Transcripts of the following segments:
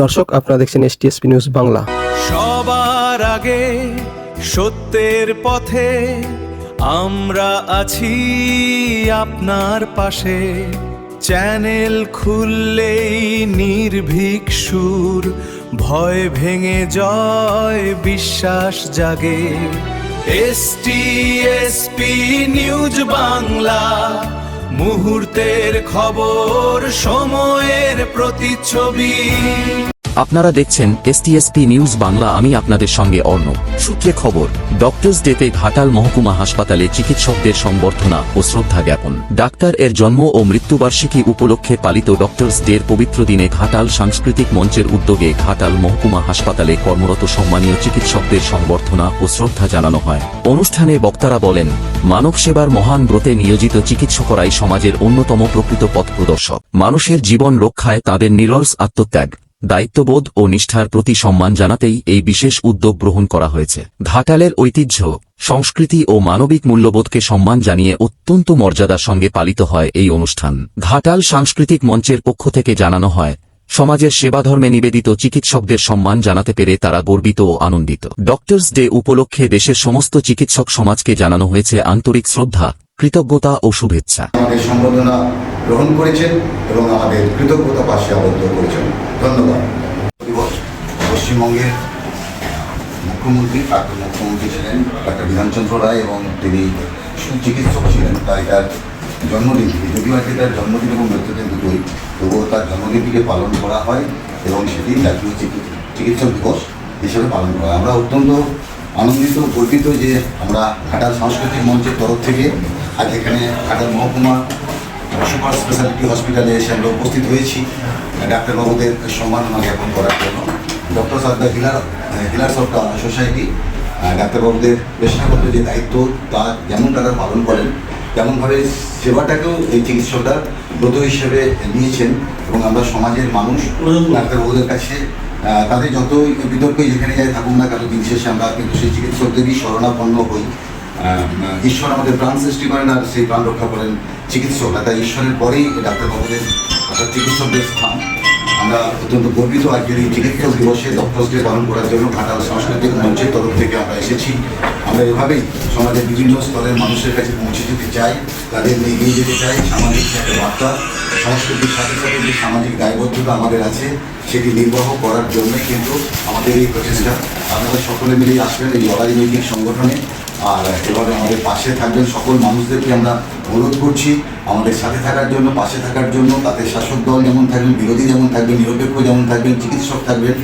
দর্শক, আপনারা দেখছেন STSP নিউজ বাংলা। সবার আগে সত্যের পথে আমরা আছি আপনার পাশে। চ্যানেল খুললেই নির্ভীক সুর, ভয় ভেঙে জয় বিশ্বাস জাগে। STSP নিউজ বাংলা, মুহূর্তের খবর, সময়ের প্রতিচ্ছবি। আপনারা দেখছেন STSP নিউজ বাংলা। আমি আপনাদের সঙ্গে অর্ণব। সূত্রে খবর, ডক্টরস ডেতে ঘাটাল মহকুমা হাসপাতালে চিকিৎসকদের সংবর্ধনা ও শ্রদ্ধা জ্ঞাপন। ডাক্তার এর জন্ম ও মৃত্যুবার্ষিকী উপলক্ষে পালিত ডক্টরস ডের পবিত্র দিনে ঘাটাল সাংস্কৃতিক মঞ্চের উদ্যোগে ঘাটাল মহকুমা হাসপাতালে কর্মরত সম্মানীয় চিকিৎসকদের সংবর্ধনা ও শ্রদ্ধা জানানো হয়। অনুষ্ঠানে বক্তারা বলেন, মানব সেবার মহান ব্রতে নিয়োজিত চিকিৎসকরাই সমাজের অন্যতম প্রকৃত পথ প্রদর্শক। মানুষের জীবন রক্ষায় তাদের নিরলস আত্মত্যাগ, দায়িত্ববোধ ও নিষ্ঠার প্রতি সম্মান জানাতেই এই বিশেষ উদ্যোগ গ্রহণ করা হয়েছে। ঘাটালের ঐতিহ্য, সংস্কৃতি ও মানবিক মূল্যবোধকে সম্মান জানিয়ে অত্যন্ত মর্যাদার সঙ্গে পালিত হয় এই অনুষ্ঠান। ঘাটাল সাংস্কৃতিক মঞ্চের পক্ষ থেকে জানানো হয়, সমাজের সেবাধর্মে নিবেদিত চিকিৎসকদের সম্মান জানাতে পেরে তারা গর্বিত ও আনন্দিত। ডক্টরস ডে উপলক্ষে দেশের সমস্ত চিকিৎসক সমাজকে জানানো হয়েছে আন্তরিক শ্রদ্ধা, কৃতজ্ঞতা ও শুভেচ্ছা। আমাদের সম্বোধনা গ্রহণ করেছেন এবং আমাদের কৃতজ্ঞতা পাশে আবদ্ধ করেছেন। ধন্যবাদ। পশ্চিমবঙ্গের মুখ্যমন্ত্রী, প্রাক্তন মুখ্যমন্ত্রী ছিলেন ডাক্তার বিধানচন্দ্র রায় এবং তিনি সুচিকিৎসক ছিলেন। তাই তার জন্মদিন, যদিও আজকে তার জন্মদিন এবং মৃত্যুদিন দুটোই, তবুও তার জন্মদিনটিকে পালন করা হয় এবং সেটি জাতীয় চিকিৎসক দিবস হিসেবে পালন করা হয়। আমরা অত্যন্ত আনন্দিত, গর্বিত যে আমরা ঘাটাল সাংস্কৃতিক মঞ্চের তরফ থেকে আজ এখানে ঘাটাল মহকুমা সুপার স্পেশালিটি হসপিটালে এসে আমরা উপস্থিত হয়েছি ডাক্তারবাবুদের সম্মাননা জ্ঞাপন করার জন্য। Doctors of the healers of the society, ডাক্তারবাবুদের পেশাগত যে দায়িত্ব তা যেমন তারা পালন করেন, তেমনভাবে সেবাটাকেও এই চিকিৎসকরা ব্রত হিসেবে নিয়েছেন এবং আমরা সমাজের মানুষ ডাক্তারবাবুদের কাছে তাদের যতই বিতর্কই যেখানে যাই থাকুক না কেন, দিন শেষে আমরা কিন্তু সেই চিকিৎসকদেরই শরণাপন্ন হই। ঈশ্বর আমাদের প্রাণ সৃষ্টি করেন আর সেই প্রাণ রক্ষা করেন চিকিৎসকরা, তাই ঈশ্বরের পরেই ডাক্তারবাবুদের অর্থাৎ চিকিৎসকদের স্থান। আমরা অত্যন্ত গর্বিত আজকের এই চিকিৎসক দিবসে ডক্টরস ডে পালন করার জন্য ঘাটাল সাংস্কৃতিক মঞ্চের তরফ থেকে আমরা এসেছি। আমরা এভাবেই সমাজের বিভিন্ন স্তরের মানুষের কাছে পৌঁছে যেতে চাই, তাদের এগিয়ে যেতে চাই। সামাজিক একটা বার্তা, সংস্কৃতির সাথে সাথে যে সামাজিক দায়বদ্ধতা আমাদের আছে সেটি নির্বাহ করার জন্যই কিন্তু আমাদের এই প্রচেষ্টা। আপনারা সকলে মিলেই আসবেন এই অরাজনৈতিক সংগঠনে, আর এভাবে আমাদের পাশে থাকবেন। সকল মানুষদেরকে আমরা অনুরোধ করছি আমাদের সাথে থাকার জন্য, পাশে থাকার জন্য। তাতে শাসক দল যেমন থাকবেন, বিরোধী যেমন থাকবেন, নিরপেক্ষ যেমন থাকবেন, চিকিৎসক থাকবেন,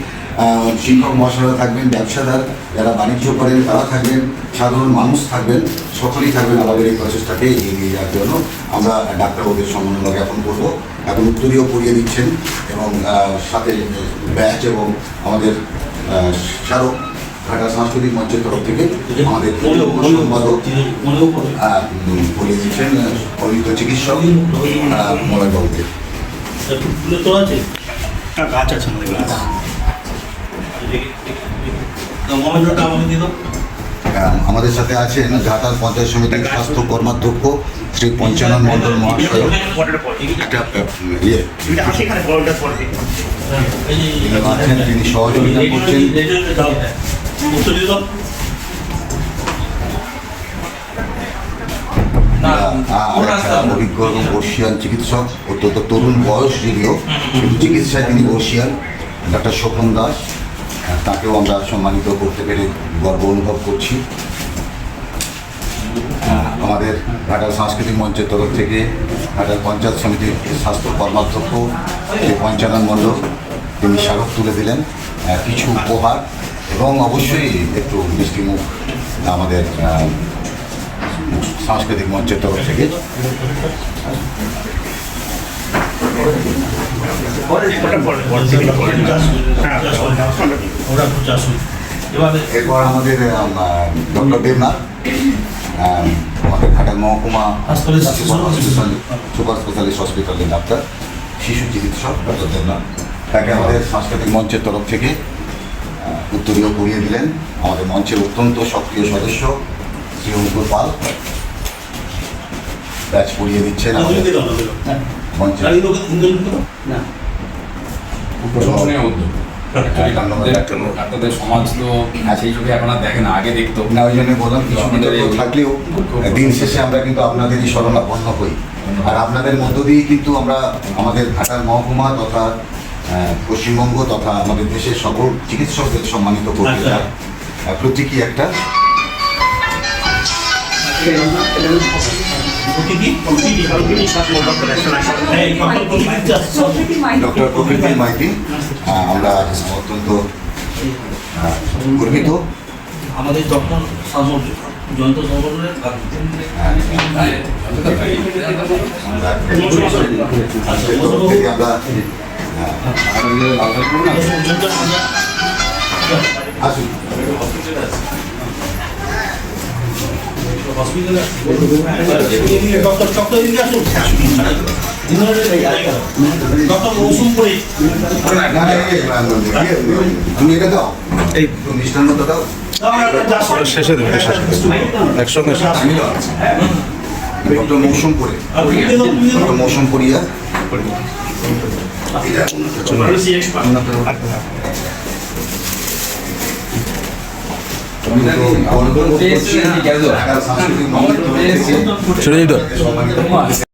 শিক্ষক মহাশয়রা থাকবেন, ব্যবসাদার যারা বাণিজ্য করেন তারা থাকবেন, সাধারণ মানুষ থাকবেন, সকলেই থাকবেন আমাদের এই প্রচেষ্টাকে এগিয়ে নিয়ে যাওয়ার জন্য। আমরা ডাক্তারবাবুদের সম্মাননা জ্ঞাপন করবো। এখন উত্তরীয় পড়িয়ে দিচ্ছেন এবং সাথে ব্যাচ এবং আমাদের স্মারক ঘাটাল সাংস্কৃতিক মঞ্চের তরফ থেকে আমাদের সম্পাদক পড়িয়ে দিচ্ছেন অভিজ্ঞ চিকিৎসক মলয়বাবুকে। আমাদের সাথে আছেন ঘাটাল পঞ্চায়েত সমিতির স্বাস্থ্য কর্মাধ্যক্ষ শ্রী পঞ্চানন মণ্ডল মহাশয়। তিনি সহযোগিতা করছেন। অভিজ্ঞ এবং বর্ষিয়ান চিকিৎসক, অত্যন্ত তরুণ বয়স যদিও কিন্তু চিকিৎসায় তিনি বর্ষিয়ান, ডাক্তার শোভন দাস। তাকেও আমরা সম্মানিত করতে পেরে গর্ব অনুভব করছি। আমাদের ঘাটাল সাংস্কৃতিক মঞ্চের তরফ থেকে ঘাটাল পঞ্চায়েত সমিতির স্বাস্থ্য কর্মাধ্যক্ষ শ্রী পঞ্চানন মণ্ডল তিনি স্মারক তুলে দিলেন, কিছু উপহার এবং অবশ্যই একটু মিষ্টিমুখ আমাদের সাংস্কৃতিক মঞ্চের তরফ থেকে। এরপর আমাদের ডক্টর দেবনাথ, আমাদের ঘাটাল মহকুমা সুপার স্পেশালিস্ট হসপিটালের ডাক্তার, শিশু চিকিৎসক ডক্টর দেবনাথ, তাকে আমাদের সাংস্কৃতিক মঞ্চের তরফ থেকে উত্তরীয় করিয়ে দিলেন। আমাদের মঞ্চের অত্যন্ত সক্রিয় সদস্য শ্রী অঙ্কুর পাল ব্যাচ পড়িয়ে দিচ্ছেন আমাদের মঞ্চে। ডাক্তারদের সমাজ তো সেই চোখে এখন আর দেখে না, আগে দেখতো। না, ওই জন্য বললাম কিছু বিতর্ক থাকলেও দিন শেষে আমরা কিন্তু আপনাদেরই শরণাপন্ন হই। আর আপনাদের মধ্য দিয়েই কিন্তু আমরা আমাদের ঘাটাল মহকুমা তথা পশ্চিমবঙ্গ তথা আমাদের দেশের সকল চিকিৎসকদের সম্মানিত করতে চাই। প্রতীকী একটা ডক্টর প্রকৃতি মাইতি, আমরা অত্যন্ত গর্বিত। আমাদের ডক্টর জয়ন্ত সর্বনের আসুন। ডক্টর মৌসুমপুরে তুমি এটা দাও, এই মিষ্টান্নটা দাও। শেষে দেবেন একসঙ্গে আমি দাও ডক্টর মৌসুমপুরে, ডক্টর মৌসুমপুরিয়া। সাংস্কৃতিক ছোট ছোট